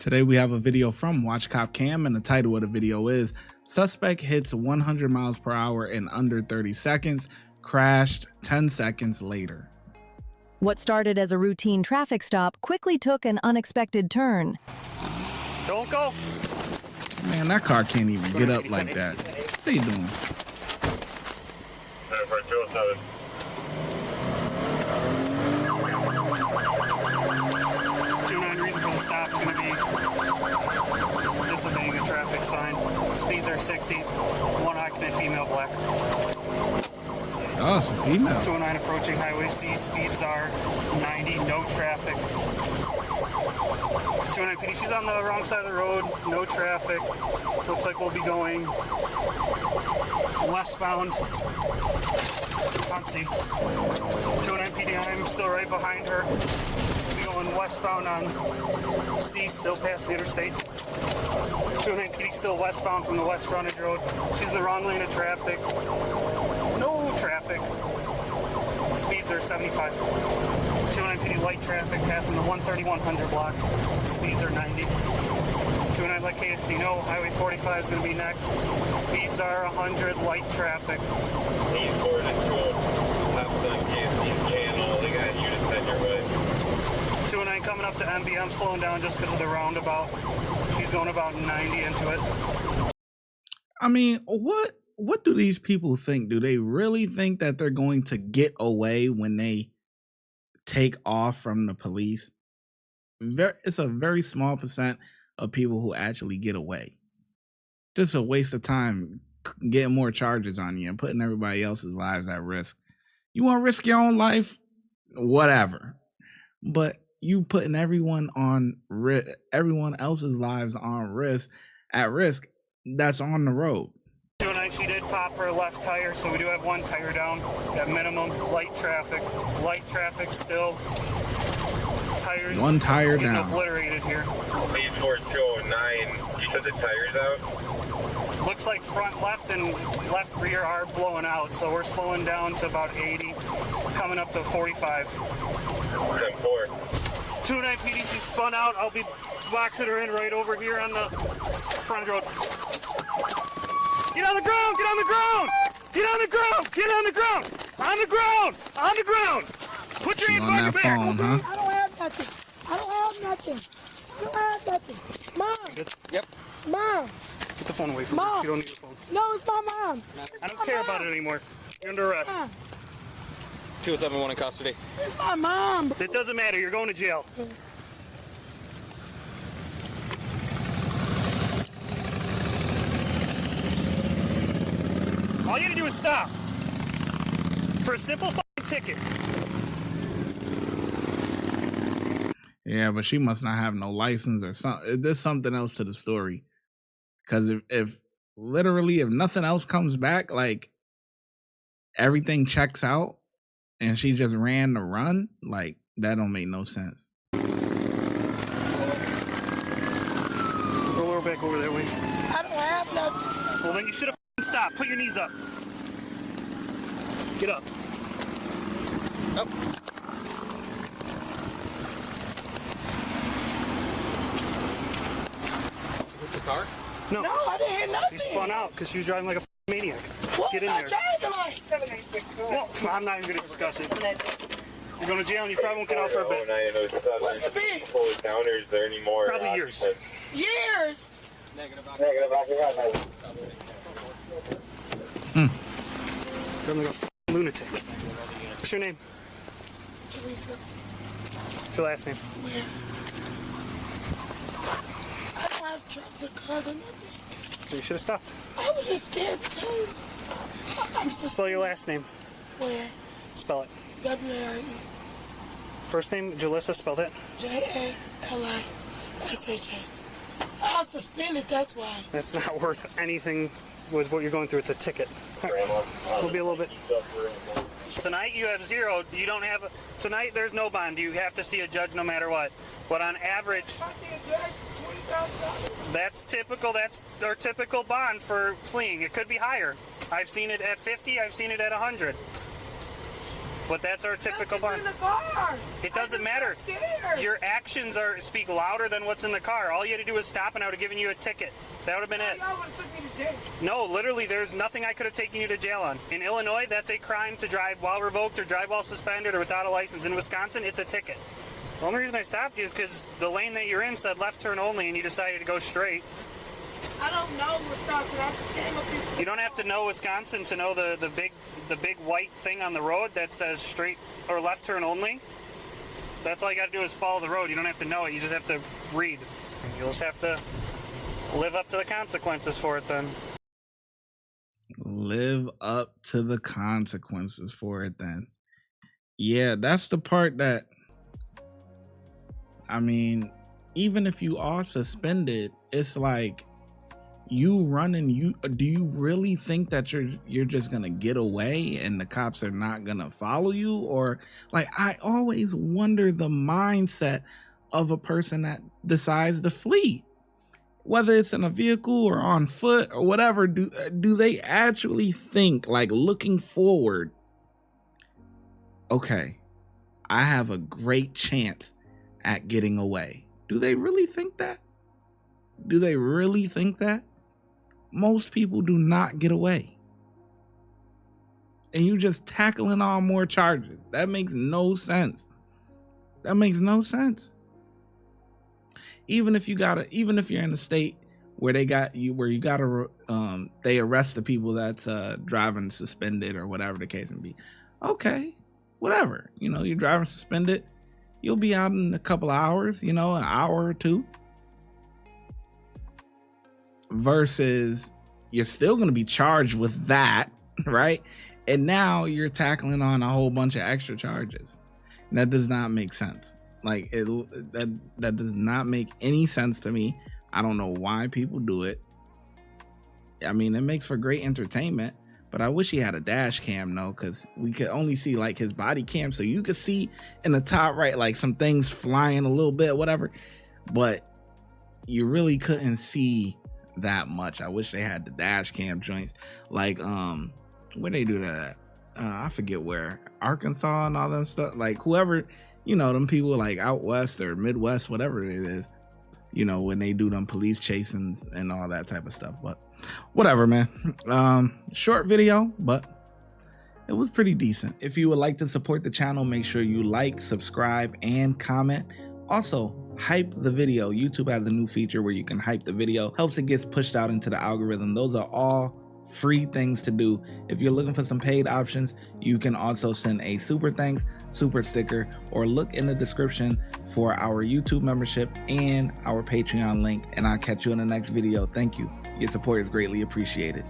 Today we have a video from Watch Cop Cam, and the title of the video is Suspect Hits 100 miles per hour in under 30 seconds, crashed 10 seconds later. What started as a routine traffic stop quickly took an unexpected turn. Don't go. Man, that car can't even get up like that. What are you doing? 207. Reason for the stop is going to be disobeying the traffic sign. Speeds are 60. One occupant, female, black. Oh, it's a female. 209 approaching Highway C. Speeds are 90. No traffic. 209 PD. She's on the wrong side of the road. No traffic. Looks like we'll be going westbound. Can't see. 209 PD. I'm still right behind her. Going westbound on C, still past the interstate. 209 PD still westbound from the west frontage road. She's in the wrong lane of traffic. No traffic. Speeds are 75. 209 PD light traffic passing the 130-100 block. Speeds are 90. 209 let KSD know. Highway 45 is going to be next. Speeds are 100. Light traffic. He's boarded to left on KSD's channel. They got you to send your way. 209 coming up to MB. I'm slowing down just because of the roundabout. She's going about 90 into it. I mean, what do these people think? Do they really think that they're going to get away when they take off from the police? It's a very small percent of people who actually get away. Just a waste of time getting more charges on you and putting everybody else's lives at risk. You want to risk your own life? Whatever. But you putting everyone else's lives at risk that's on the road. 209, she did pop her left tire, so we do have one tire down at minimum. Light traffic still. Tires. One tire getting down. Obliterated here. Lead towards 209. You said the tire's out? Looks like front left and left rear are blowing out, so we're slowing down to about 80, coming up to 45. 10-4. 209 PD, she spun out. I'll be boxing her in right over here on the front road. Get on the ground! Get on the ground! Get on the ground! Get on the ground! On the ground! On the ground! Put your hands behind your back! Phone, huh? I don't have nothing. I don't have nothing. Mom. Yep. Mom. Get the phone away from Mom. her. You don't need the phone. No, it's my mom. I don't care about it anymore. You're under arrest. 207-1 in custody. It's my mom. It doesn't matter. You're going to jail. All you have to do is stop. For a simple fucking ticket. Yeah, but she must not have no license or something. There's something else to the story. Because if nothing else comes back, like everything checks out and she just ran the run, like that don't make no sense. Roll her back over that way. I don't have nothing. Well, then you should have stopped. Put your knees up. Get up. Up. Hit the car? No, I didn't hit nothing. she spun out because she was driving like a maniac. What Get in was there. I driving like? Well, I'm not even going to discuss it. You're going to jail and you probably won't get out for a bit. What's the big? Pull it down, or is there any more? Probably years. Years. Negative. You're like a lunatic. What's your name? Teresa. What's your last name? Where? I don't have trucks or cars or nothing. So you should have stopped. I was just scared because I'm so. Spell your last name. Where? Spell it. W-A-R-E. First name, Jalissa, spell that. Jalissa. I was suspended, that's why. That's not worth anything with what you're going through. It's a ticket. We'll be a little bit. Tonight you have zero. You don't have. Tonight there's no bond. You have to see a judge no matter what. But on average, I think a judge, $20,000. that's typical. That's their typical bond for fleeing. It could be higher. I've seen it at 50. I've seen it at 100. But that's our typical Nothing's bar. in the car. It doesn't I'm matter. scared. Your actions speak louder than what's in the car. All you had to do was stop and I would have given you a ticket. That would have been it. Y'all would have took me to jail. No, literally, there's nothing I could have taken you to jail on. In Illinois, that's a crime to drive while revoked or drive while suspended or without a license. In Wisconsin, it's a ticket. The only reason I stopped you is because the lane that you're in said left turn only and you decided to go straight. I don't know Wisconsin. I just came up here. You don't have to know Wisconsin to know the big white thing on the road that says straight or left turn only. That's all you got to do is follow the road. You don't have to know it. You just have to read. You'll just have to live up to the consequences for it then. Live up to the consequences for it then. Yeah, that's the part that, I mean, even if you are suspended, it's like, you running, do you really think that you're just gonna get away and the cops are not gonna follow you? Or like, I always wonder the mindset of a person that decides to flee, whether it's in a vehicle or on foot or whatever. Do they actually think, like, looking forward, okay, I have a great chance at getting away? Do they really think that? Do they really think that? Most people do not get away. And you just tackling on more charges. That makes no sense. That makes no sense. Even if you're in a state where they arrest the people that's driving suspended or whatever the case may be. Okay, whatever. You know, you're driving suspended. You'll be out in a couple of hours, you know, an hour or two. Versus you're still going to be charged with that, right? And now you're tackling on a whole bunch of extra charges. And that does not make sense. Like, that does not make any sense to me. I don't know why people do it. I mean, it makes for great entertainment, but I wish he had a dash cam, though, because we could only see like his body cam, so you could see in the top right like some things flying a little bit, whatever, but you really couldn't see that much. I wish they had the dash cam joints, like where they do that at? I forget where, Arkansas and all them stuff, like whoever, you know, them people like out west or Midwest, whatever it is, you know, when they do them police chasings and all that type of stuff. But whatever, man. Short video, but it was pretty decent. If you would like to support the channel, make sure you like, subscribe, and comment. Also, hype the video. YouTube has a new feature where you can hype the video. Helps it gets pushed out into the algorithm. Those are all free things to do. If you're looking for some paid options, you can also send a super thanks, super sticker, or look in the description for our YouTube membership and our Patreon link. And I'll catch you in the next video. Thank you. Your support is greatly appreciated.